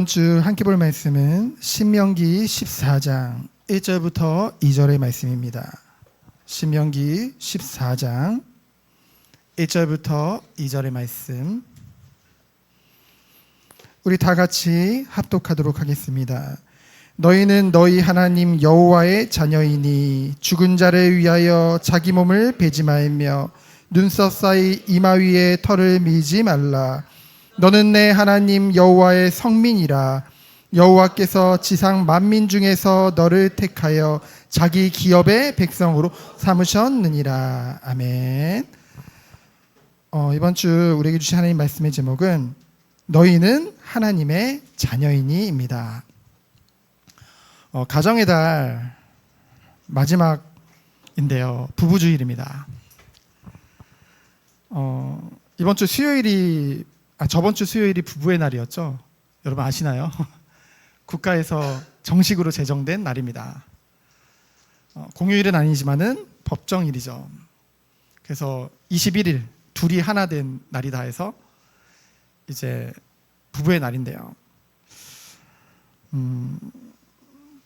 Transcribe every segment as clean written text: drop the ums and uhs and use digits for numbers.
이번 주 함께 볼 말씀은 신명기 14장 1절부터 2절의 말씀입니다. 신명기 14장 1절부터 2절의 말씀, 우리 다 같이 합독하도록 하겠습니다. 너희는 너희 하나님 여호와의 자녀이니 죽은 자를 위하여 자기 몸을 베지 말며 눈썹 사이 이마 위에 털을 밀지 말라. 너는 내 하나님 여호와의 성민이라. 여호와께서 지상 만민 중에서 너를 택하여 자기 기업의 백성으로 삼으셨느니라. 아멘. 이번 주 우리에게 주신 하나님 말씀의 제목은 너희는 하나님의 자녀이니입니다. 가정의 달 마지막인데요, 부부주일입니다. 이번 주 수요일이 저번 주 수요일이 부부의 날이었죠. 여러분 아시나요? 국가에서 정식으로 제정된 날입니다. 공휴일은 아니지만은 법정일이죠. 그래서 21일 둘이 하나 된 날이다 해서 이제 부부의 날인데요.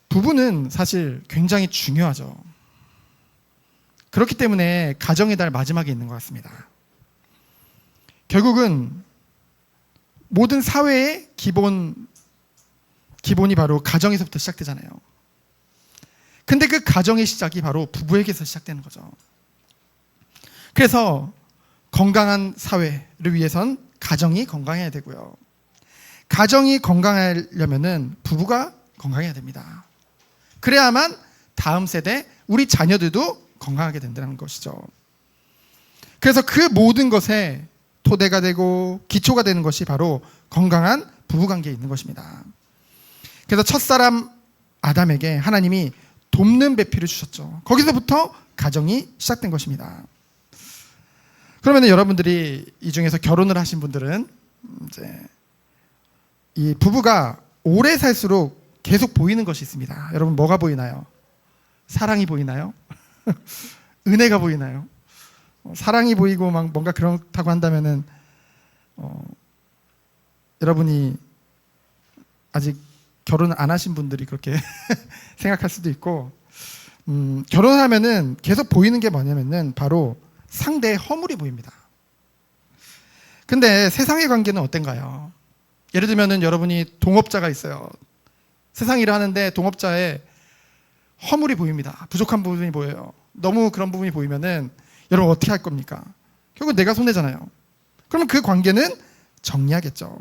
부부는 사실 굉장히 중요하죠. 그렇기 때문에 가정의 달 마지막에 있는 것 같습니다. 결국은 모든 사회의 기본이 바로 가정에서부터 시작되잖아요. 근데 그 가정의 시작이 바로 부부에게서 시작되는 거죠. 그래서 건강한 사회를 위해선 가정이 건강해야 되고요. 가정이 건강하려면은 부부가 건강해야 됩니다. 그래야만 다음 세대, 우리 자녀들도 건강하게 된다는 것이죠. 그래서 그 모든 것에 토대가 되고 기초가 되는 것이 바로 건강한 부부관계에 있는 것입니다. 그래서 첫사람 아담에게 하나님이 돕는 배필을 주셨죠. 거기서부터 가정이 시작된 것입니다. 그러면 여러분들이 이 중에서 결혼을 하신 분들은 이제 이 부부가 오래 살수록 계속 보이는 것이 있습니다. 여러분 뭐가 보이나요? 사랑이 보이나요? 은혜가 보이나요? 사랑이 보이고 막 뭔가 그렇다고 한다면은 여러분이 아직 결혼을 안 하신 분들이 그렇게 생각할 수도 있고, 결혼하면은 계속 보이는 게 뭐냐면은 바로 상대의 허물이 보입니다. 근데 세상의 관계는 어떤가요? 예를 들면은 여러분이 동업자가 있어요. 세상 일을 하는데 동업자의 허물이 보입니다. 부족한 부분이 보여요. 너무 그런 부분이 보이면은 여러분 어떻게 할 겁니까? 결국 내가 손해잖아요. 그러면 그 관계는 정리하겠죠.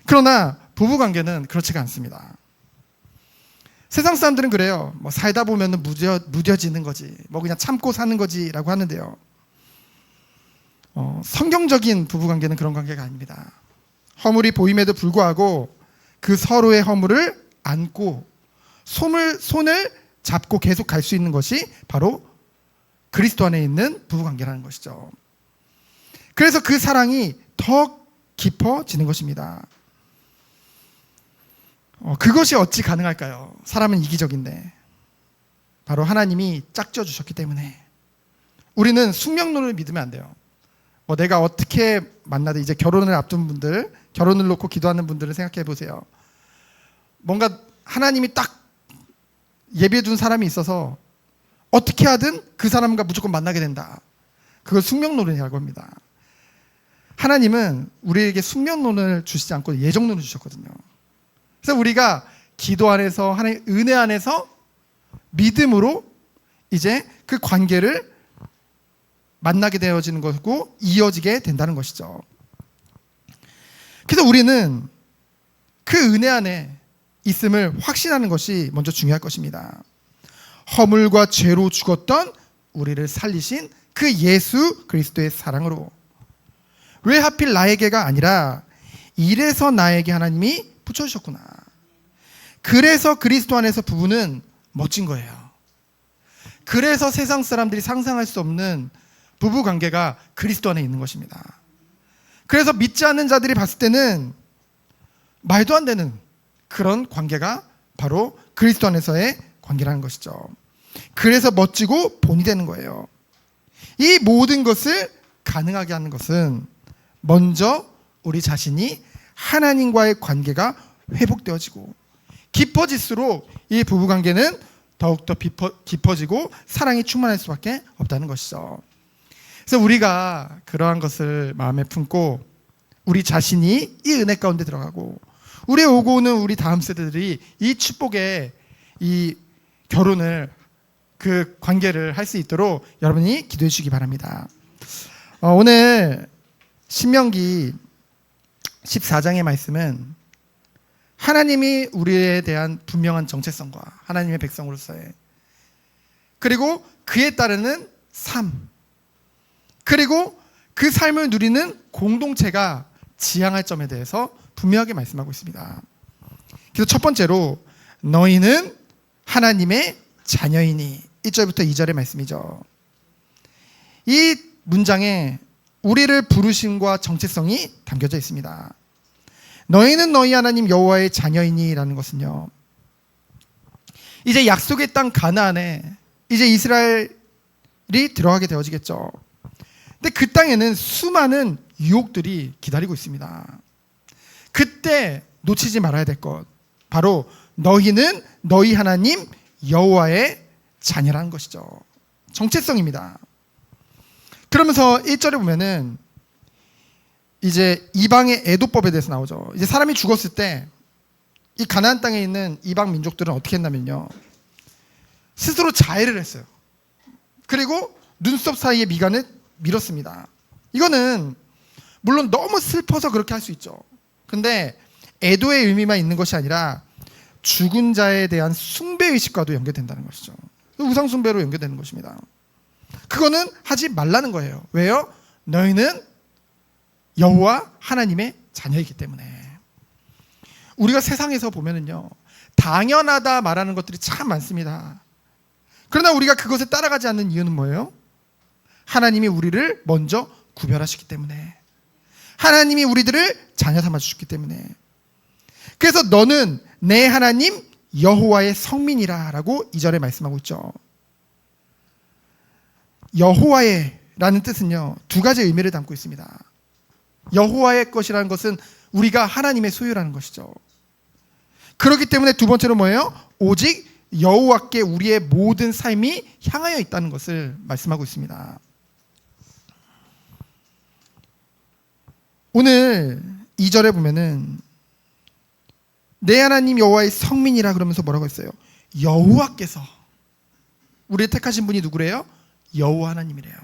그러나 부부 관계는 그렇지가 않습니다. 세상 사람들은 그래요. 뭐 살다 보면은 무뎌지는 거지, 뭐 그냥 참고 사는 거지라고 하는데요. 성경적인 부부 관계는 그런 관계가 아닙니다. 허물이 보임에도 불구하고 그 서로의 허물을 안고 손을 잡고 계속 갈 수 있는 것이 바로 그리스도 안에 있는 부부관계라는 것이죠. 그래서 그 사랑이 더 깊어지는 것입니다. 그것이 어찌 가능할까요? 사람은 이기적인데 바로 하나님이 짝져 주셨기 때문에. 우리는 숙명론을 믿으면 안 돼요. 내가 어떻게 만나든, 이제 결혼을 앞둔 분들, 결혼을 놓고 기도하는 분들은 생각해 보세요. 뭔가 하나님이 딱 예비해 둔 사람이 있어서 어떻게 하든 그 사람과 무조건 만나게 된다. 그걸 숙명론이라고 합니다. 하나님은 우리에게 숙명론을 주시지 않고 예정론을 주셨거든요. 그래서 우리가 기도 안에서, 하나님의 은혜 안에서 믿음으로 이제 그 관계를 만나게 되어지는 것이고 이어지게 된다는 것이죠. 그래서 우리는 그 은혜 안에 있음을 확신하는 것이 먼저 중요할 것입니다. 허물과 죄로 죽었던 우리를 살리신 그 예수 그리스도의 사랑으로. 왜 하필 나에게가 아니라 이래서 나에게 하나님이 붙여주셨구나. 그래서 그리스도 안에서 부부는 멋진 거예요. 그래서 세상 사람들이 상상할 수 없는 부부 관계가 그리스도 안에 있는 것입니다. 그래서 믿지 않는 자들이 봤을 때는 말도 안 되는 그런 관계가 바로 그리스도 안에서의 관계라는 것이죠. 그래서 멋지고 본이 되는 거예요. 이 모든 것을 가능하게 하는 것은 먼저 우리 자신이 하나님과의 관계가 회복되어지고 깊어질수록 이 부부관계는 더욱더 깊어지고 사랑이 충만할 수밖에 없다는 것이죠. 그래서 우리가 그러한 것을 마음에 품고 우리 자신이 이 은혜 가운데 들어가고 우리 오고 오는 우리 다음 세대들이 이 축복의 이 결혼을 그 관계를 할 수 있도록 여러분이 기도해 주시기 바랍니다. 오늘 신명기 14장의 말씀은 하나님이 우리에 대한 분명한 정체성과 하나님의 백성으로서의 그리고 그에 따르는 삶 그리고 그 삶을 누리는 공동체가 지향할 점에 대해서 분명하게 말씀하고 있습니다. 그래서 첫 번째로 너희는 하나님의 자녀이니 1절부터 2절의 말씀이죠. 이 문장에 우리를 부르심과 정체성이 담겨져 있습니다. 너희는 너희 하나님 여호와의 자녀이니 라는 것은요, 이제 약속의 땅 가나안에 이제 이스라엘이 들어가게 되어지겠죠. 근데 그 땅에는 수많은 유혹들이 기다리고 있습니다. 그때 놓치지 말아야 될 것, 바로 너희는 너희 하나님 여호와의 자녀라는 것이죠. 정체성입니다. 그러면서 1절에 보면은 이제 이방의 애도법에 대해서 나오죠. 이제 사람이 죽었을 때 이 가나안 땅에 있는 이방 민족들은 어떻게 했냐면요, 스스로 자해를 했어요. 그리고 눈썹 사이에 미간을 밀었습니다. 이거는 물론 너무 슬퍼서 그렇게 할 수 있죠. 근데 애도의 의미만 있는 것이 아니라 죽은 자에 대한 숭배의식과도 연결된다는 것이죠. 우상숭배로 연결되는 것입니다. 그거는 하지 말라는 거예요. 왜요? 너희는 여호와 하나님의 자녀이기 때문에. 우리가 세상에서 보면은요, 당연하다 말하는 것들이 참 많습니다. 그러나 우리가 그것에 따라가지 않는 이유는 뭐예요? 하나님이 우리를 먼저 구별하시기 때문에, 하나님이 우리들을 자녀 삼아 주셨기 때문에. 그래서 너는 내 하나님 여호와의 성민이라 라고 2절에 말씀하고 있죠. 여호와의 라는 뜻은요, 두 가지 의미를 담고 있습니다. 여호와의 것이라는 것은 우리가 하나님의 소유라는 것이죠. 그렇기 때문에 두 번째로 뭐예요? 오직 여호와께 우리의 모든 삶이 향하여 있다는 것을 말씀하고 있습니다. 오늘 2절에 보면은 내 하나님 여호와의 성민이라 그러면서 뭐라고 했어요? 여호와께서, 우리를 택하신 분이 누구래요? 여호와 하나님이래요.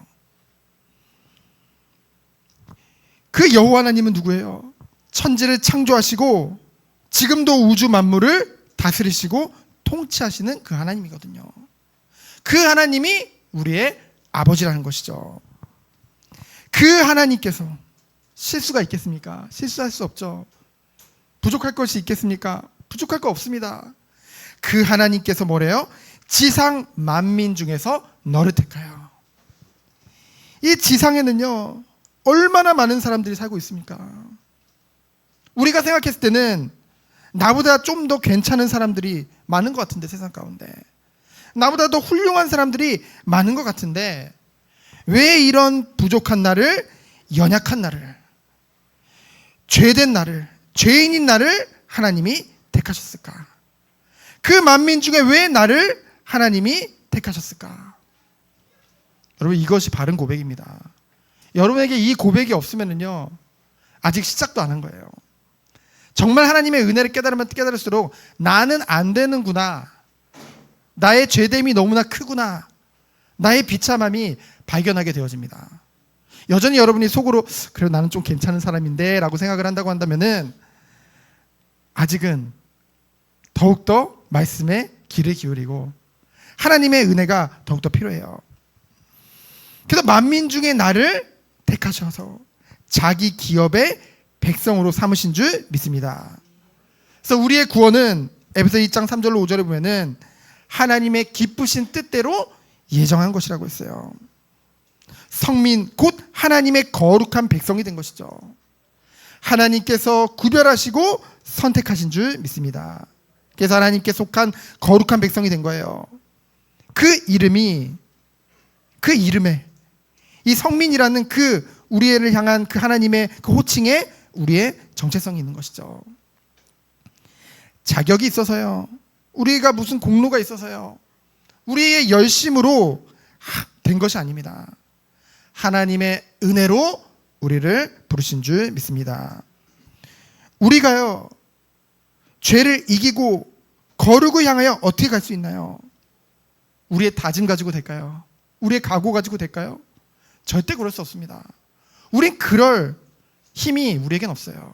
그 여호와 하나님은 누구예요? 천지를 창조하시고 지금도 우주 만물을 다스리시고 통치하시는 그 하나님이거든요. 그 하나님이 우리의 아버지라는 것이죠. 그 하나님께서 실수가 있겠습니까? 실수할 수 없죠. 부족할 것이 있겠습니까? 부족할 거 없습니다. 그 하나님께서 뭐래요? 지상 만민 중에서 너를 택하여. 이 지상에는요, 얼마나 많은 사람들이 살고 있습니까? 우리가 생각했을 때는 나보다 좀 더 괜찮은 사람들이 많은 것 같은데, 세상 가운데 나보다 더 훌륭한 사람들이 많은 것 같은데, 왜 이런 부족한 나를, 연약한 나를, 죄된 나를, 죄인인 나를 하나님이 택하셨을까? 그 만민 중에 왜 나를 하나님이 택하셨을까? 여러분, 이것이 바른 고백입니다. 여러분에게 이 고백이 없으면요, 아직 시작도 안 한 거예요. 정말 하나님의 은혜를 깨달으면 깨달을수록 나는 안 되는구나, 나의 죄됨이 너무나 크구나, 나의 비참함이 발견하게 되어집니다. 여전히 여러분이 속으로 그래 나는 좀 괜찮은 사람인데 라고 생각을 한다고 한다면은 아직은 더욱더 말씀에 귀를 기울이고 하나님의 은혜가 더욱더 필요해요. 그래서 만민 중에 나를 택하셔서 자기 기업의 백성으로 삼으신 줄 믿습니다. 그래서 우리의 구원은 에베소 2장 3절로 5절에 보면은 하나님의 기쁘신 뜻대로 예정한 것이라고 했어요. 성민 곧 하나님의 거룩한 백성이 된 것이죠. 하나님께서 구별하시고 선택하신 줄 믿습니다. 그래서 하나님께 속한 거룩한 백성이 된 거예요. 그 이름에 이 성민이라는 그 우리를 향한 그 하나님의 그 호칭에 우리의 정체성이 있는 것이죠. 자격이 있어서요. 우리가 무슨 공로가 있어서요. 우리의 열심으로 된 것이 아닙니다. 하나님의 은혜로 우리를 부르신 줄 믿습니다. 우리가요, 죄를 이기고 거룩을 향하여 어떻게 갈 수 있나요? 우리의 다짐 가지고 될까요? 우리의 각오 가지고 될까요? 절대 그럴 수 없습니다. 우린 그럴 힘이 우리에겐 없어요.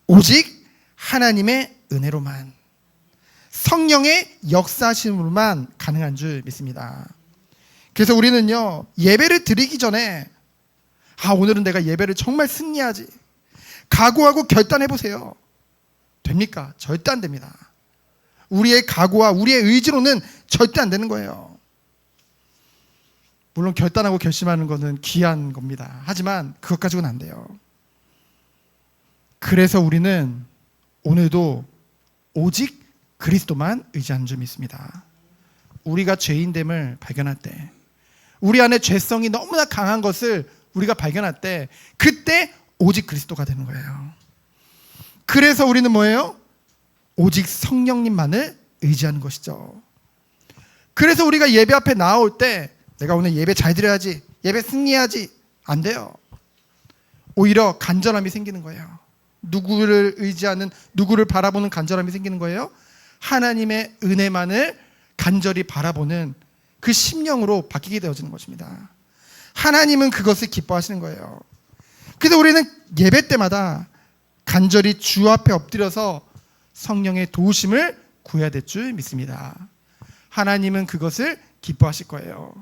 오직 하나님의 은혜로만, 성령의 역사심으로만 가능한 줄 믿습니다. 그래서 우리는요, 예배를 드리기 전에 오늘은 내가 예배를 정말 승리하지, 각오하고 결단해보세요. 됩니까? 절대 안 됩니다. 우리의 각오와 우리의 의지로는 절대 안 되는 거예요. 물론 결단하고 결심하는 것은 귀한 겁니다. 하지만 그것 가지고는 안 돼요. 그래서 우리는 오늘도 오직 그리스도만 의지하는 줄 믿습니다. 우리가 죄인됨을 발견할 때, 우리 안에 죄성이 너무나 강한 것을 우리가 발견할 때, 그때 오직 그리스도가 되는 거예요. 그래서 우리는 뭐예요? 오직 성령님만을 의지하는 것이죠. 그래서 우리가 예배 앞에 나올 때 내가 오늘 예배 잘 드려야지, 예배 승리해야지, 안 돼요. 오히려 간절함이 생기는 거예요. 누구를 의지하는, 누구를 바라보는 간절함이 생기는 거예요. 하나님의 은혜만을 간절히 바라보는 그 심령으로 바뀌게 되어지는 것입니다. 하나님은 그것을 기뻐하시는 거예요. 그래서 우리는 예배 때마다 간절히 주 앞에 엎드려서 성령의 도우심을 구해야 될 줄 믿습니다. 하나님은 그것을 기뻐하실 거예요.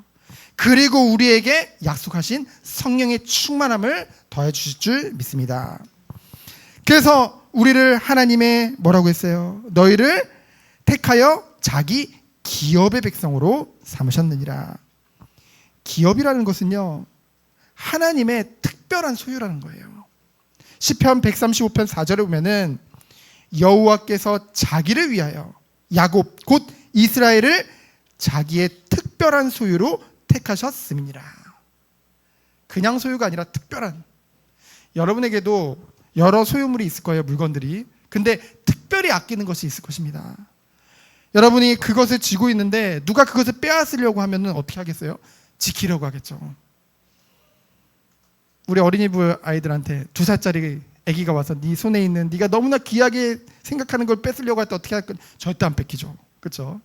그리고 우리에게 약속하신 성령의 충만함을 더해 주실 줄 믿습니다. 그래서 우리를 하나님의 뭐라고 했어요? 너희를 택하여 자기 기업의 백성으로 삼으셨느니라. 기업이라는 것은요, 하나님의 특별한 소유라는 거예요. 시편 135편 4절에 보면은 여호와께서 자기를 위하여 야곱 곧 이스라엘을 자기의 특별한 소유로 택하셨음이니라. 그냥 소유가 아니라 특별한. 여러분에게도 여러 소유물이 있을 거예요, 물건들이. 근데 특별히 아끼는 것이 있을 것입니다. 여러분이 그것을 쥐고 있는데 누가 그것을 빼앗으려고 하면 어떻게 하겠어요? 지키려고 하겠죠. 우리 어린이부 아이들한테 2살짜리 아기가 와서 네 손에 있는 네가 너무나 귀하게 생각하는 걸 뺏으려고 할 때 어떻게 할 거예요? 절대 안 뺏기죠. 그렇죠?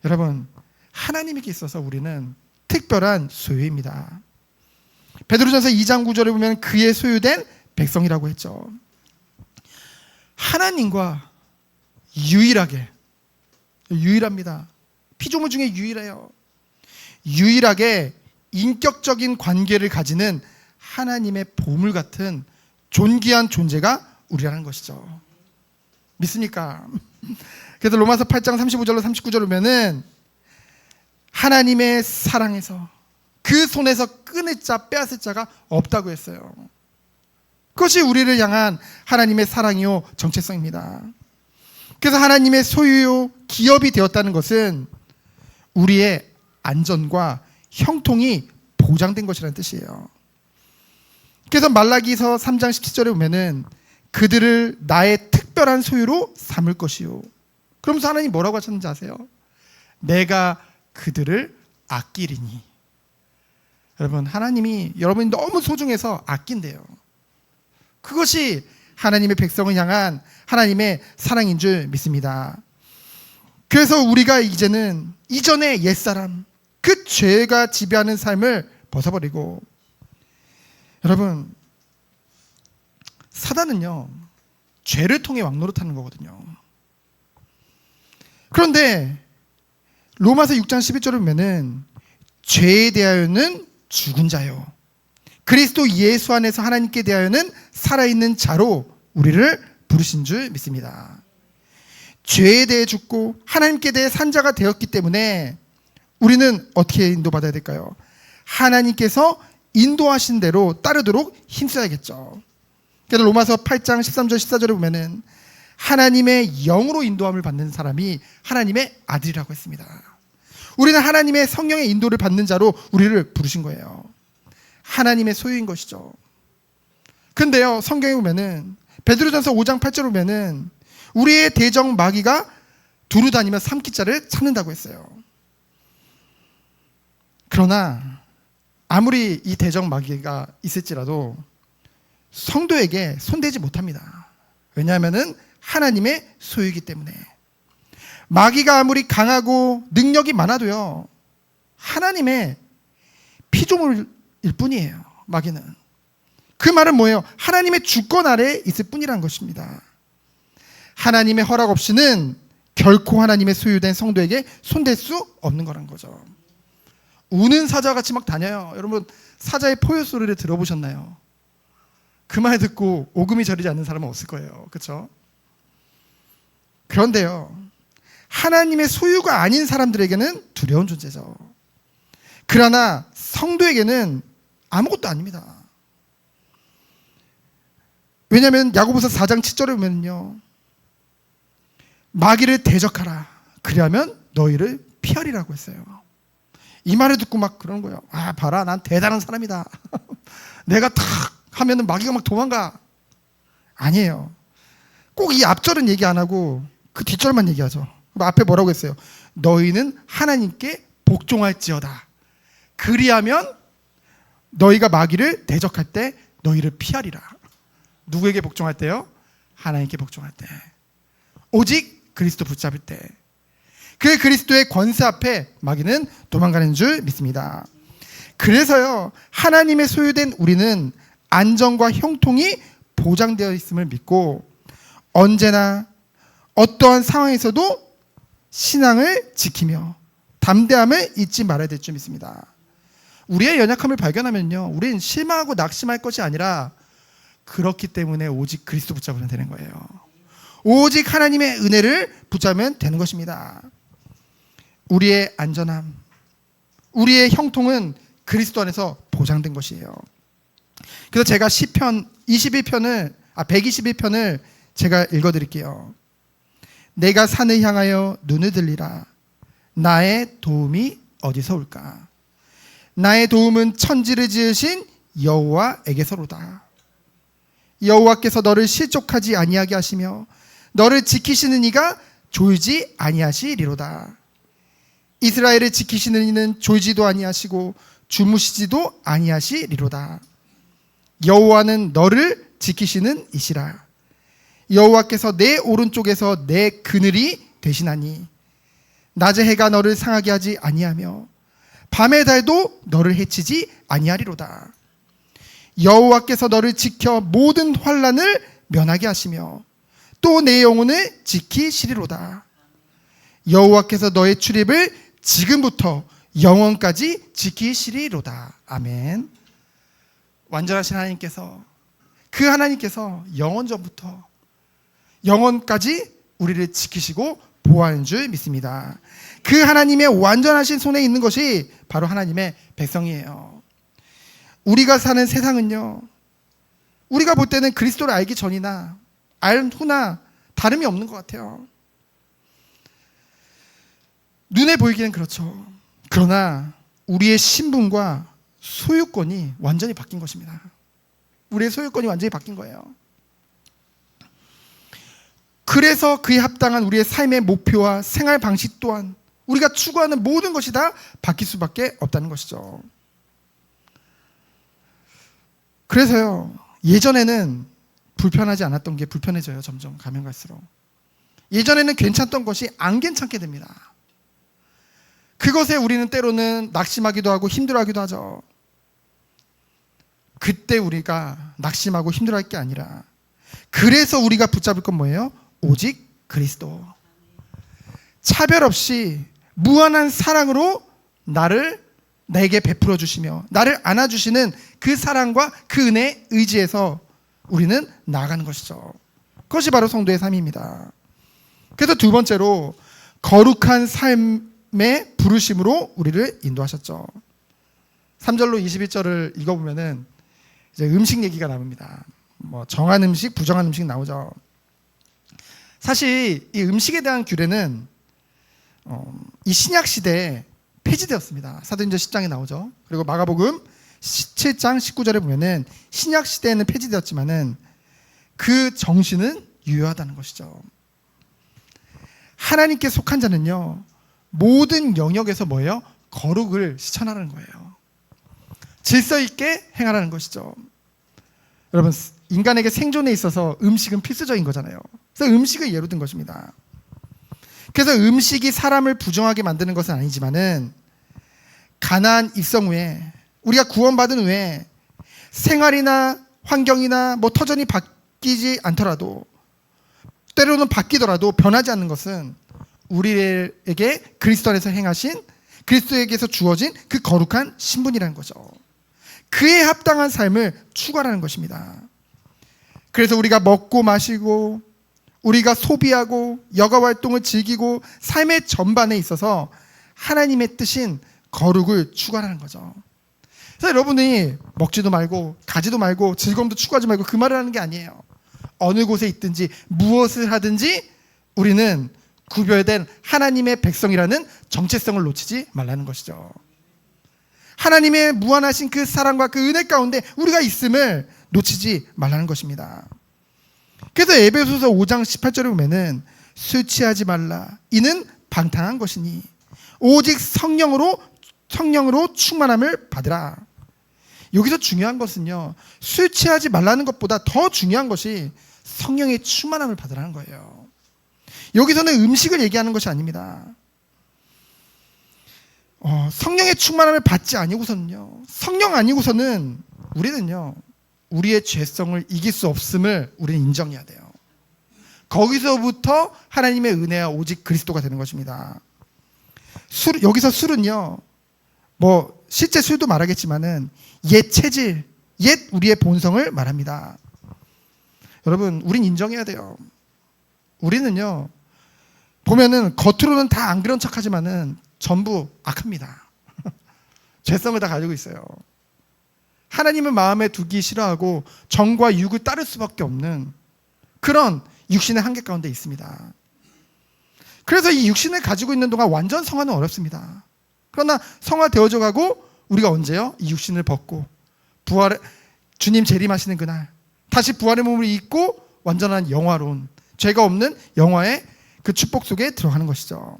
여러분, 하나님에게 있어서 우리는 특별한 소유입니다. 베드로전서 2장 9절에 보면 그의 소유된 백성이라고 했죠. 하나님과 유일합니다. 피조물 중에 유일해요. 유일하게 인격적인 관계를 가지는 하나님의 보물 같은 존귀한 존재가 우리라는 것이죠. 믿습니까? 그래서 로마서 8장 35절로 39절을 보면은 하나님의 사랑에서 그 손에서 끊을 자 빼앗을 자가 없다고 했어요. 그것이 우리를 향한 하나님의 사랑이요 정체성입니다. 그래서 하나님의 소유요 기업이 되었다는 것은 우리의 안전과 형통이 보장된 것이라는 뜻이에요. 그래서 말라기서 3장 17절에 보면은 그들을 나의 특별한 소유로 삼을 것이요. 그러면서 하나님 뭐라고 하셨는지 아세요? 내가 그들을 아끼리니. 여러분, 하나님이 여러분이 너무 소중해서 아낀대요. 그것이 하나님의 백성을 향한 하나님의 사랑인 줄 믿습니다. 그래서 우리가 이제는 이전의 옛사람, 그 죄가 지배하는 삶을 벗어버리고, 여러분, 사단은요 죄를 통해 왕노릇하는 거거든요. 그런데 로마서 6장 11절을 보면은 죄에 대하여는 죽은 자요 그리스도 예수 안에서 하나님께 대하여는 살아있는 자로 우리를 부르신 줄 믿습니다. 죄에 대해 죽고 하나님께 대해 산 자가 되었기 때문에 우리는 어떻게 인도받아야 될까요? 하나님께서 인도하신 대로 따르도록 힘써야겠죠. 그래서 로마서 8장 13절 14절에 보면은 하나님의 영으로 인도함을 받는 사람이 하나님의 아들이라고 했습니다. 우리는 하나님의 성령의 인도를 받는 자로 우리를 부르신 거예요. 하나님의 소유인 것이죠. 근데요, 성경에 보면은 베드로전서 5장 8절에 보면은 우리의 대적 마귀가 두루 다니며 삼키자를 찾는다고 했어요. 그러나 아무리 이 대적 마귀가 있을지라도 성도에게 손대지 못합니다. 왜냐하면 하나님의 소유이기 때문에. 마귀가 아무리 강하고 능력이 많아도요, 하나님의 피조물일 뿐이에요. 마귀는. 그 말은 뭐예요? 하나님의 주권 아래에 있을 뿐이란 것입니다. 하나님의 허락 없이는 결코 하나님의 소유된 성도에게 손댈 수 없는 거란 거죠. 우는 사자와 같이 막 다녀요. 여러분, 사자의 포효 소리를 들어보셨나요? 그 말 듣고 오금이 저리지 않는 사람은 없을 거예요. 그렇죠? 그런데요, 하나님의 소유가 아닌 사람들에게는 두려운 존재죠. 그러나 성도에게는 아무것도 아닙니다. 왜냐하면 야고보서 4장 7절에 보면요, 마귀를 대적하라. 그리하면 너희를 피하리라고 했어요. 이 말을 듣고 막 그러는 거예요. 아, 봐라, 난 대단한 사람이다. 내가 탁 하면은 마귀가 막 도망가. 아니에요. 꼭 이 앞절은 얘기 안 하고 그 뒷절만 얘기하죠. 앞에 뭐라고 했어요? 너희는 하나님께 복종할지어다. 그리하면 너희가 마귀를 대적할 때 너희를 피하리라. 누구에게 복종할 때요? 하나님께 복종할 때. 오직 그리스도 붙잡을 때. 그 그리스도의 권세 앞에 마귀는 도망가는 줄 믿습니다. 그래서요, 하나님의 소유된 우리는 안전과 형통이 보장되어 있음을 믿고 언제나 어떠한 상황에서도 신앙을 지키며 담대함을 잊지 말아야 될 줄 믿습니다. 우리의 연약함을 발견하면요, 우리는 실망하고 낙심할 것이 아니라 그렇기 때문에 오직 그리스도 붙잡으면 되는 거예요. 오직 하나님의 은혜를 붙잡으면 되는 것입니다. 우리의 안전함, 우리의 형통은 그리스도 안에서 보장된 것이에요. 그래서 제가 시편 121편을 제가 읽어드릴게요. 내가 산을 향하여 눈을 들리라. 나의 도움이 어디서 올까? 나의 도움은 천지를 지으신 여호와에게서로다. 여호와께서 너를 실족하지 아니하게 하시며 너를 지키시는 이가 졸지 아니하시리로다. 이스라엘을 지키시는 이는 졸지도 아니하시고 주무시지도 아니하시리로다. 여호와는 너를 지키시는 이시라. 여호와께서 내 오른쪽에서 내 그늘이 되시나니 낮의 해가 너를 상하게 하지 아니하며 밤의 달도 너를 해치지 아니하리로다. 여호와께서 너를 지켜 모든 환난을 면하게 하시며 또 내 영혼을 지키시리로다. 여호와께서 너의 출입을 지금부터 영원까지 지키시리로다. 아멘. 완전하신 하나님께서, 그 하나님께서 영원 전부터 영원까지 우리를 지키시고 보호하는 줄 믿습니다. 그 하나님의 완전하신 손에 있는 것이 바로 하나님의 백성이에요. 우리가 사는 세상은요, 우리가 볼 때는 그리스도를 알기 전이나 알 후나 다름이 없는 것 같아요. 눈에 보이기는 그렇죠. 그러나 우리의 신분과 소유권이 완전히 바뀐 것입니다. 우리의 소유권이 완전히 바뀐 거예요. 그래서 그에 합당한 우리의 삶의 목표와 생활 방식 또한 우리가 추구하는 모든 것이 다 바뀔 수밖에 없다는 것이죠. 그래서요, 예전에는 불편하지 않았던 게 불편해져요. 점점 가면 갈수록. 예전에는 괜찮던 것이 안 괜찮게 됩니다. 그것에 우리는 때로는 낙심하기도 하고 힘들어하기도 하죠. 그때 우리가 낙심하고 힘들어할 게 아니라, 그래서 우리가 붙잡을 건 뭐예요? 오직 그리스도. 차별 없이 무한한 사랑으로 내게 베풀어 주시며 나를 안아주시는 그 사랑과 그 은혜에 의지해서 우리는 나아가는 것이죠. 그것이 바로 성도의 삶입니다. 그래서 두 번째로 거룩한 삶의 부르심으로 우리를 인도하셨죠. 3절로 21절을 읽어보면은 이제 음식 얘기가 나옵니다. 뭐 정한 음식, 부정한 음식 나오죠. 사실 이 음식에 대한 규례는 이 신약 시대에 폐지되었습니다. 사도행전 10장에 나오죠. 그리고 마가복음 17장 19절에 보면은 신약 시대에는 폐지되었지만은 그 정신은 유효하다는 것이죠. 하나님께 속한 자는요, 모든 영역에서 뭐예요? 거룩을 실천하는 거예요. 질서 있게 행하라는 것이죠. 여러분, 인간에게 생존에 있어서 음식은 필수적인 거잖아요. 그래서 음식을 예로 든 것입니다. 그래서 음식이 사람을 부정하게 만드는 것은 아니지만은, 가나안 입성 후에, 우리가 구원받은 후에 생활이나 환경이나 터전이 바뀌지 않더라도, 때로는 바뀌더라도 변하지 않는 것은 우리에게 그리스도 안에서 행하신, 그리스도에게서 주어진 그 거룩한 신분이라는 거죠. 그에 합당한 삶을 추구하라는 것입니다. 그래서 우리가 먹고 마시고, 우리가 소비하고, 여가 활동을 즐기고, 삶의 전반에 있어서 하나님의 뜻인 거룩을 추구하라는 거죠. 그래서 여러분이 먹지도 말고, 가지도 말고, 즐거움도 추구하지 말고 그 말을 하는 게 아니에요. 어느 곳에 있든지 무엇을 하든지 우리는 구별된 하나님의 백성이라는 정체성을 놓치지 말라는 것이죠. 하나님의 무한하신 그 사랑과 그 은혜 가운데 우리가 있음을 놓치지 말라는 것입니다. 그래서 에베소서 5장 18절에 보면은 술 취하지 말라, 이는 방탕한 것이니 오직 성령으로 충만함을 받으라. 여기서 중요한 것은요, 술 취하지 말라는 것보다 더 중요한 것이 성령의 충만함을 받으라는 거예요. 여기서는 음식을 얘기하는 것이 아닙니다. 성령의 충만함을 받지 아니고서는요, 성령 아니고서는 우리는요, 우리의 죄성을 이길 수 없음을 우리는 인정해야 돼요. 거기서부터 하나님의 은혜와 오직 그리스도가 되는 것입니다. 여기서 술은요, 실제 술도 말하겠지만은 옛 체질, 옛 우리의 본성을 말합니다. 여러분, 우린 인정해야 돼요. 우리는요, 보면은 겉으로는 다 안 그런 척 하지만은 전부 악합니다. 죄성을 다 가지고 있어요. 하나님을 마음에 두기 싫어하고 정과 육을 따를 수밖에 없는 그런 육신의 한계 가운데 있습니다. 그래서 이 육신을 가지고 있는 동안 완전 성화는 어렵습니다. 그러나 성화되어져 가고 우리가 언제요? 이 육신을 벗고 주님 재림하시는 그날 다시 부활의 몸을 입고 완전한 영화로운, 죄가 없는 영화의 그 축복 속에 들어가는 것이죠.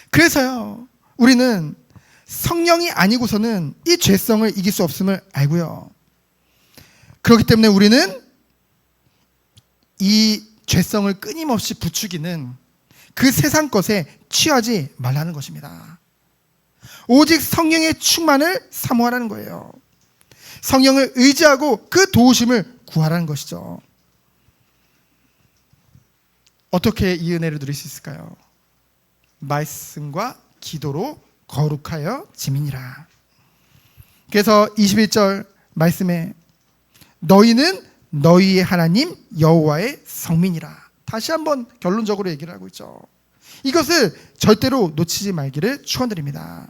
그래서요, 우리는 성령이 아니고서는 이 죄성을 이길 수 없음을 알고요, 그렇기 때문에 우리는 이 죄성을 끊임없이 부추기는 그 세상 것에 취하지 말라는 것입니다. 오직 성령의 충만을 사모하라는 거예요. 성령을 의지하고 그 도우심을 구하라는 것이죠. 어떻게 이 은혜를 누릴 수 있을까요? 말씀과 기도로 거룩하여 지민이라. 그래서 21절 말씀에 너희는 너희의 하나님 여호와의 성민이라. 다시 한번 결론적으로 얘기를 하고 있죠. 이것을 절대로 놓치지 말기를 축원드립니다.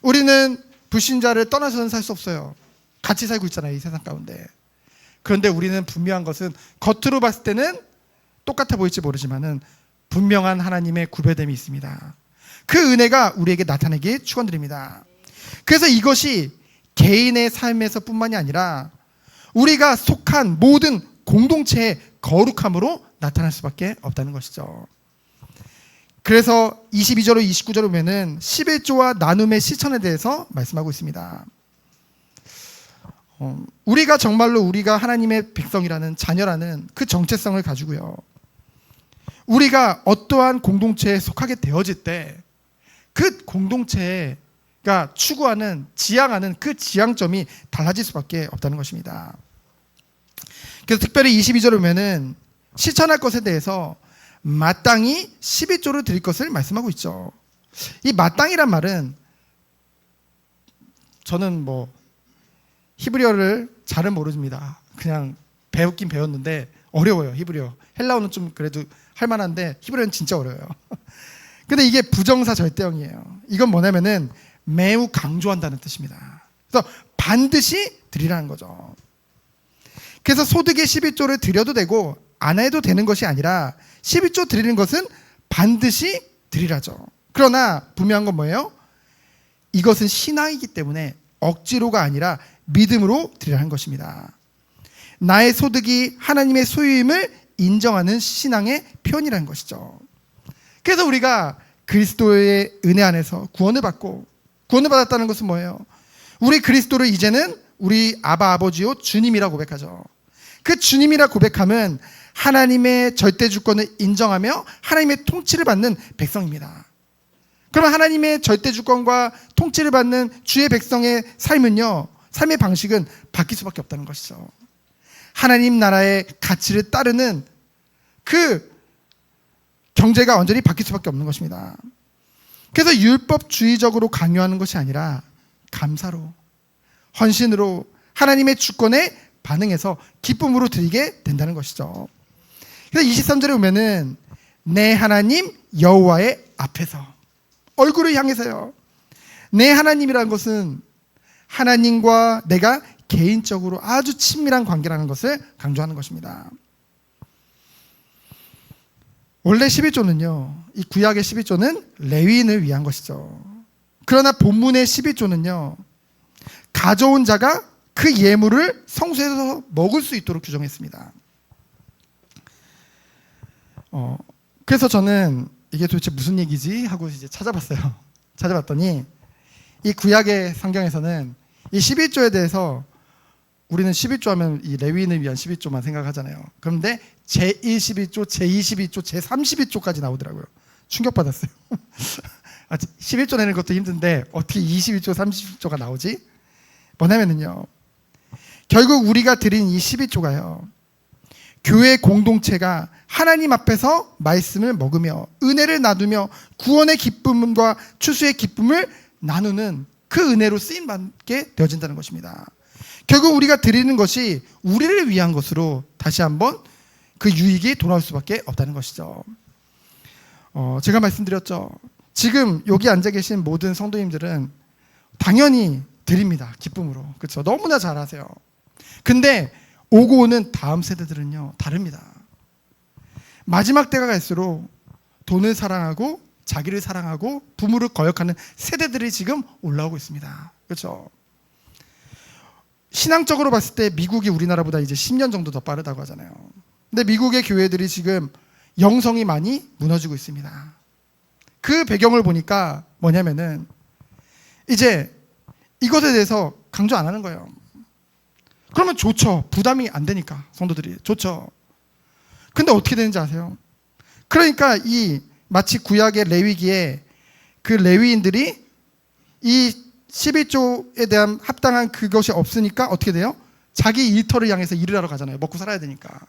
우리는 불신자를 떠나서는 살 수 없어요. 같이 살고 있잖아요, 이 세상 가운데. 그런데 우리는 분명한 것은 겉으로 봤을 때는 똑같아 보일지 모르지만은 분명한 하나님의 구별됨이 있습니다. 그 은혜가 우리에게 나타내길 축원드립니다. 그래서 이것이 개인의 삶에서 뿐만이 아니라 우리가 속한 모든 공동체의 거룩함으로 나타날 수밖에 없다는 것이죠. 그래서 22절로 29절을 보면은 11조와 나눔의 실천에 대해서 말씀하고 있습니다. 우리가 정말로 우리가 하나님의 백성이라는, 자녀라는 그 정체성을 가지고요, 우리가 어떠한 공동체에 속하게 되어질 때 그 공동체가 추구하는, 지향하는 그 지향점이 달라질 수밖에 없다는 것입니다. 그래서 특별히 22절을 보면은 실천할 것에 대해서 마땅히 11조를 드릴 것을 말씀하고 있죠. 이 마땅이란 말은, 저는 히브리어를 잘은 모릅니다. 그냥 배웠긴 배웠는데 어려워요, 히브리어. 헬라어는 좀 그래도 할만한데 히브리어는 진짜 어려워요. 근데 이게 부정사 절대형이에요. 이건 뭐냐면은 매우 강조한다는 뜻입니다. 그래서 반드시 드리라는 거죠. 그래서 소득의 11조를 드려도 되고 안 해도 되는 것이 아니라 11조 드리는 것은 반드시 드리라죠. 그러나 분명한 건 뭐예요? 이것은 신앙이기 때문에 억지로가 아니라 믿음으로 드리라는 것입니다. 나의 소득이 하나님의 소유임을 인정하는 신앙의 표현이라는 것이죠. 그래서 우리가 그리스도의 은혜 안에서 구원을 받았다는 것은 뭐예요? 우리 그리스도를 이제는 우리 아버지요 주님이라 고백하죠. 그 주님이라 고백함은 하나님의 절대 주권을 인정하며 하나님의 통치를 받는 백성입니다. 그러면 하나님의 절대 주권과 통치를 받는 주의 백성의 삶은요, 삶의 방식은 바뀔 수밖에 없다는 것이죠. 하나님 나라의 가치를 따르는 그 경제가 완전히 바뀔 수밖에 없는 것입니다. 그래서 율법주의적으로 강요하는 것이 아니라 감사로, 헌신으로 하나님의 주권에 반응해서 기쁨으로 드리게 된다는 것이죠. 그래서 23절에 보면은 내 하나님 여호와의 앞에서, 얼굴을 향해서요. 내 하나님이라는 것은 하나님과 내가 개인적으로 아주 친밀한 관계라는 것을 강조하는 것입니다. 원래 11조는요, 이 구약의 11조는 레위인을 위한 것이죠. 그러나 본문의 11조는요, 가져온 자가 그 예물을 성소에서 먹을 수 있도록 규정했습니다. 그래서 저는 이게 도대체 무슨 얘기지 하고 이제 찾아봤어요. 찾아봤더니 이 구약의 성경에서는 이 11조에 대해서, 우리는 11조 하면 이 레위인을 위한 11조만 생각하잖아요. 그런데 제1 11조, 제2 11조, 제3 11조까지 나오더라고요. 충격받았어요. 11조 내는 것도 힘든데 어떻게 21조, 30조가 나오지? 뭐냐면요, 결국 우리가 드린 이 12조가요, 교회 공동체가 하나님 앞에서 말씀을 먹으며 은혜를 나누며 구원의 기쁨과 추수의 기쁨을 나누는 그 은혜로 쓰임받게 되어진다는 것입니다. 결국 우리가 드리는 것이 우리를 위한 것으로 다시 한번 그 유익이 돌아올 수밖에 없다는 것이죠. 제가 말씀드렸죠. 지금 여기 앉아 계신 모든 성도님들은 당연히 드립니다. 기쁨으로. 그렇죠? 너무나 잘하세요. 근데 오고 오는 다음 세대들은요, 다릅니다. 마지막 때가 갈수록 돈을 사랑하고 자기를 사랑하고 부모를 거역하는 세대들이 지금 올라오고 있습니다. 그렇죠? 신앙적으로 봤을 때 미국이 우리나라보다 이제 10년 정도 더 빠르다고 하잖아요. 근데 미국의 교회들이 지금 영성이 많이 무너지고 있습니다. 그 배경을 보니까 뭐냐면은 이제 이것에 대해서 강조 안 하는 거예요. 그러면 좋죠. 부담이 안 되니까 성도들이 좋죠. 근데 어떻게 되는지 아세요? 그러니까 이 마치 구약의 레위기에 그 레위인들이 이 11조에 대한 합당한 그것이 없으니까 어떻게 돼요? 자기 일터를 향해서 일을 하러 가잖아요. 먹고 살아야 되니까.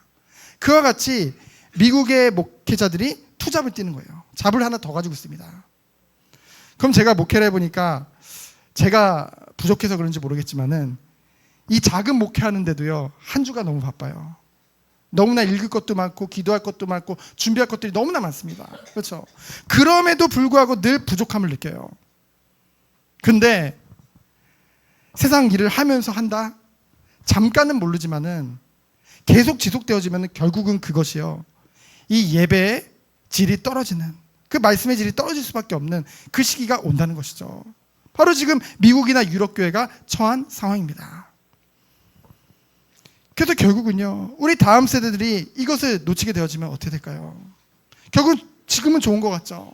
그와 같이 미국의 목회자들이 투잡을 뛰는 거예요. 잡을 하나 더 가지고 있습니다. 그럼 제가 목회를 해보니까 제가 부족해서 그런지 모르겠지만은 이 작은 목회하는데도요, 한 주가 너무 바빠요. 너무나 읽을 것도 많고 기도할 것도 많고 준비할 것들이 너무나 많습니다. 그렇죠? 그럼에도 불구하고 늘 부족함을 느껴요. 근데 세상 일을 하면서 한다? 잠깐은 모르지만은 계속 지속되어지면 결국은 그것이요, 이 예배의 질이 떨어지는, 그 말씀의 질이 떨어질 수밖에 없는 그 시기가 온다는 것이죠. 바로 지금 미국이나 유럽 교회가 처한 상황입니다. 그래서 결국은요, 우리 다음 세대들이 이것을 놓치게 되어지면 어떻게 될까요? 결국 지금은 좋은 것 같죠.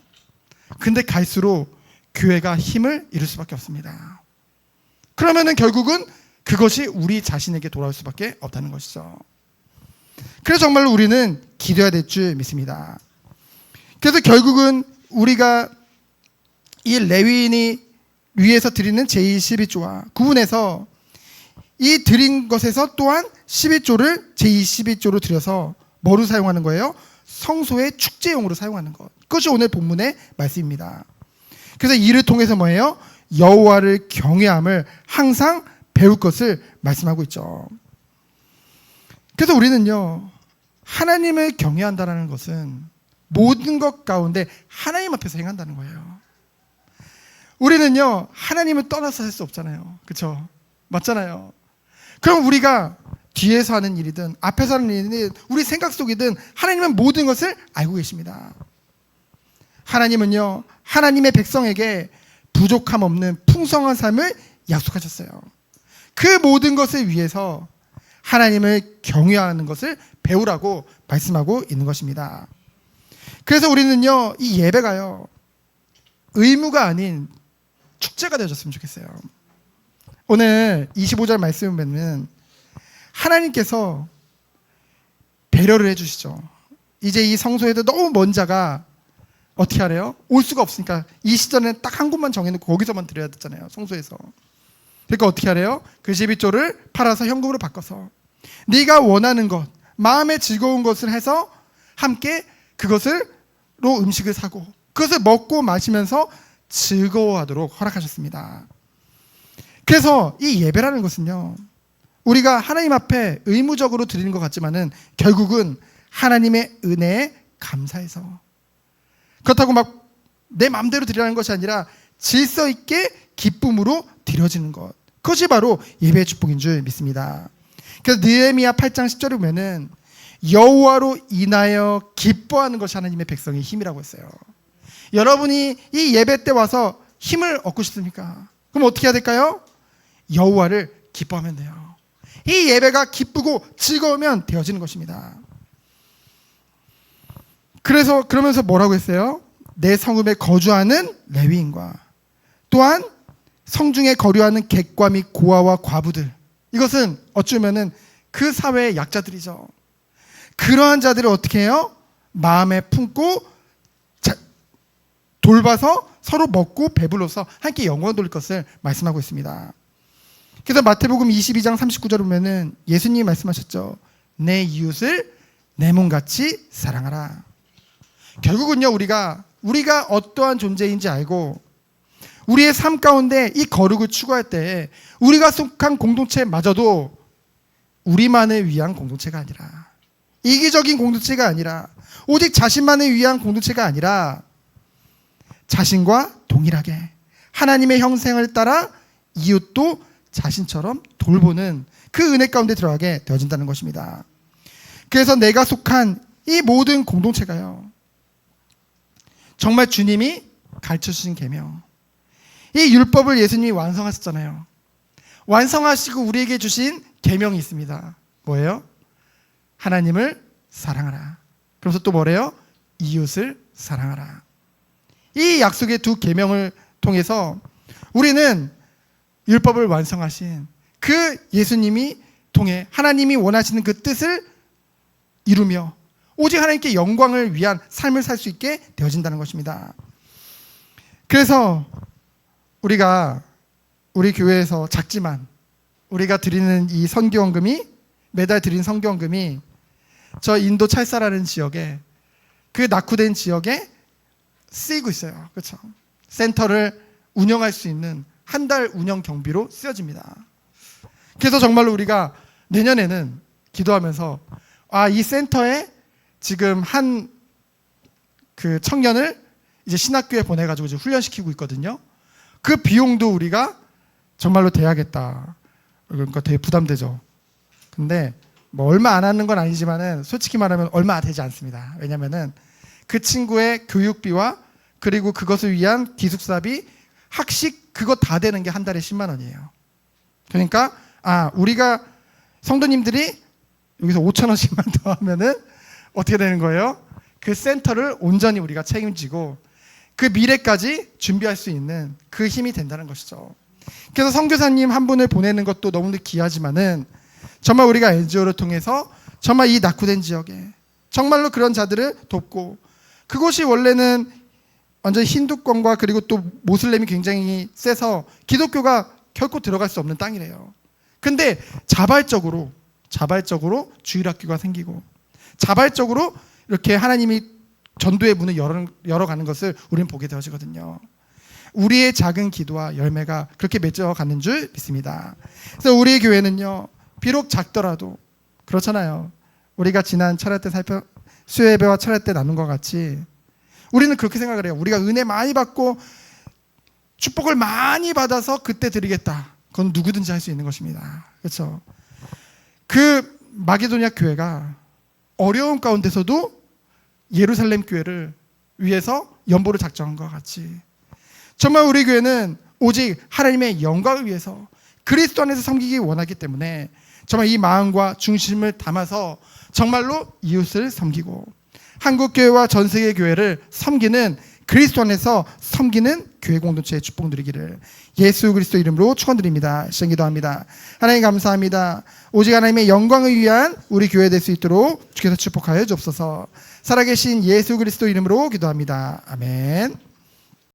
근데 갈수록 교회가 힘을 잃을 수밖에 없습니다. 그러면은 결국은 그것이 우리 자신에게 돌아올 수밖에 없다는 것이죠. 그래서 정말로 우리는 기도해야 될 줄 믿습니다. 그래서 결국은 우리가 이 레위인이 위에서 드리는 제2 11조와 구분해서 이 드린 것에서 또한 11조를 제2 11조로 드려서 뭐로 사용하는 거예요? 성소의 축제용으로 사용하는 것. 그것이 오늘 본문의 말씀입니다. 그래서 이를 통해서 뭐예요? 여호와를 경외함을 항상 배울 것을 말씀하고 있죠. 그래서 우리는요, 하나님을 경외한다는 것은 모든 것 가운데 하나님 앞에서 행한다는 거예요. 우리는요, 하나님을 떠나서 할 수 없잖아요. 그렇죠? 맞잖아요. 그럼 우리가 뒤에서 하는 일이든 앞에서 하는 일이든 우리 생각 속이든 하나님은 모든 것을 알고 계십니다. 하나님은요, 하나님의 백성에게 부족함 없는 풍성한 삶을 약속하셨어요. 그 모든 것을 위해서 하나님을 경외하는 것을 배우라고 말씀하고 있는 것입니다. 그래서 우리는요, 이 예배가요, 의무가 아닌 축제가 되어졌으면 좋겠어요. 오늘 25절 말씀을 보면 하나님께서 배려를 해주시죠. 이제 이 성소에도 너무 먼 자가 어떻게 하래요? 올 수가 없으니까 이 시절에는 딱 한 곳만 정해놓고 거기서만 드려야 됐잖아요, 성소에서. 그러니까 어떻게 하래요? 그 12조를 팔아서 현금으로 바꿔서 네가 원하는 것, 마음에 즐거운 것을 해서 함께 그것으로 음식을 사고 그것을 먹고 마시면서 즐거워하도록 허락하셨습니다. 그래서 이 예배라는 것은요, 우리가 하나님 앞에 의무적으로 드리는 것 같지만은 결국은 하나님의 은혜에 감사해서, 그렇다고 막 내 마음대로 드리라는 것이 아니라 질서 있게 기쁨으로 드려지는 것, 그것이 바로 예배의 축복인 줄 믿습니다. 그래서 느헤미야 8장 10절에 보면은 여호와로 인하여 기뻐하는 것이 하나님의 백성의 힘이라고 했어요. 여러분이 이 예배 때 와서 힘을 얻고 싶습니까? 그럼 어떻게 해야 될까요? 여호와를 기뻐하면 돼요. 이 예배가 기쁘고 즐거우면 되어지는 것입니다. 그러면서 뭐라고 했어요? 내 성읍에 거주하는 레위인과 또한 성중에 거류하는 객과 및 고아와 과부들, 이것은 어쩌면은 그 사회의 약자들이죠. 그러한 자들을 어떻게 해요? 마음에 품고 돌봐서 서로 먹고 배불러서 함께 영광 돌릴 것을 말씀하고 있습니다. 그래서 마태복음 22장 39절 보면은 예수님이 말씀하셨죠. 내 이웃을 내 몸같이 사랑하라. 결국은요, 우리가 어떠한 존재인지 알고 우리의 삶 가운데 이 거룩을 추구할 때 우리가 속한 공동체마저도 우리만을 위한 공동체가 아니라, 이기적인 공동체가 아니라, 오직 자신만을 위한 공동체가 아니라 자신과 동일하게 하나님의 형상을 따라 이웃도 자신처럼 돌보는 그 은혜 가운데 들어가게 되어진다는 것입니다. 그래서 내가 속한 이 모든 공동체가요, 정말 주님이 가르쳐주신 계명, 이 율법을 예수님이 완성하셨잖아요. 완성하시고 우리에게 주신 계명이 있습니다. 뭐예요? 하나님을 사랑하라. 그래서 또 뭐래요? 이웃을 사랑하라. 이 약속의 두 계명을 통해서 우리는 율법을 완성하신 그 예수님이 통해 하나님이 원하시는 그 뜻을 이루며 오직 하나님께 영광을 위한 삶을 살 수 있게 되어진다는 것입니다. 그래서 우리가 우리 교회에서 작지만 우리가 드리는 이 선교원금이, 매달 드리는 선교원금이 저 인도 찰사라는 지역에, 그 낙후된 지역에 쓰이고 있어요. 그렇죠? 센터를 운영할 수 있는 한 달 운영 경비로 쓰여집니다. 그래서 정말로 우리가 내년에는 기도하면서 이 센터에 지금 한 그 청년을 이제 신학교에 보내가지고 이제 훈련시키고 있거든요. 그 비용도 우리가 정말로 대야겠다. 그러니까 되게 부담되죠. 근데 뭐 얼마 안 하는 건 아니지만은 솔직히 말하면 얼마 되지 않습니다. 왜냐면은 그 친구의 교육비와 그리고 그것을 위한 기숙사비, 학식, 그거 다 되는 게 한 달에 10만 원이에요. 그러니까 우리가 성도님들이 여기서 5천 원씩만 더 하면은 어떻게 되는 거예요? 그 센터를 온전히 우리가 책임지고 그 미래까지 준비할 수 있는 그 힘이 된다는 것이죠. 그래서 선교사님 한 분을 보내는 것도 너무나 귀하지만은 정말 우리가 NGO를 통해서 정말 이 낙후된 지역에 정말로 그런 자들을 돕고, 그곳이 원래는 완전 힌두권과 그리고 또 모슬렘이 굉장히 세서 기독교가 결코 들어갈 수 없는 땅이래요. 근데 자발적으로 주일학교가 생기고 자발적으로 이렇게 하나님이 전도의 문을 열어가는 것을 우리는 보게 되어지거든요. 우리의 작은 기도와 열매가 그렇게 맺어가는 줄 믿습니다. 그래서 우리 교회는요, 비록 작더라도 그렇잖아요. 우리가 지난 철야 때 수요예배와 철야 때 나눈 것 같이 우리는 그렇게 생각을 해요. 우리가 은혜 많이 받고 축복을 많이 받아서 그때 드리겠다. 그건 누구든지 할 수 있는 것입니다. 그렇죠? 그 마게도냐 교회가 어려운 가운데서도 예루살렘 교회를 위해서 연보를 작정한 것 같이 정말 우리 교회는 오직 하나님의 영광을 위해서 그리스도 안에서 섬기기 원하기 때문에 정말 이 마음과 중심을 담아서 정말로 이웃을 섬기고 한국교회와 전 세계 교회를 섬기는 그리스도 안에서 섬기는 교회 공동체의 축복 누리기를 예수 그리스도 이름으로 축원드립니다. 시간 기도합니다. 하나님 감사합니다. 오직 하나님의 영광을 위한 우리 교회 될 수 있도록 주께서 축복하여 주옵소서. 살아계신 예수 그리스도 이름으로 기도합니다. 아멘.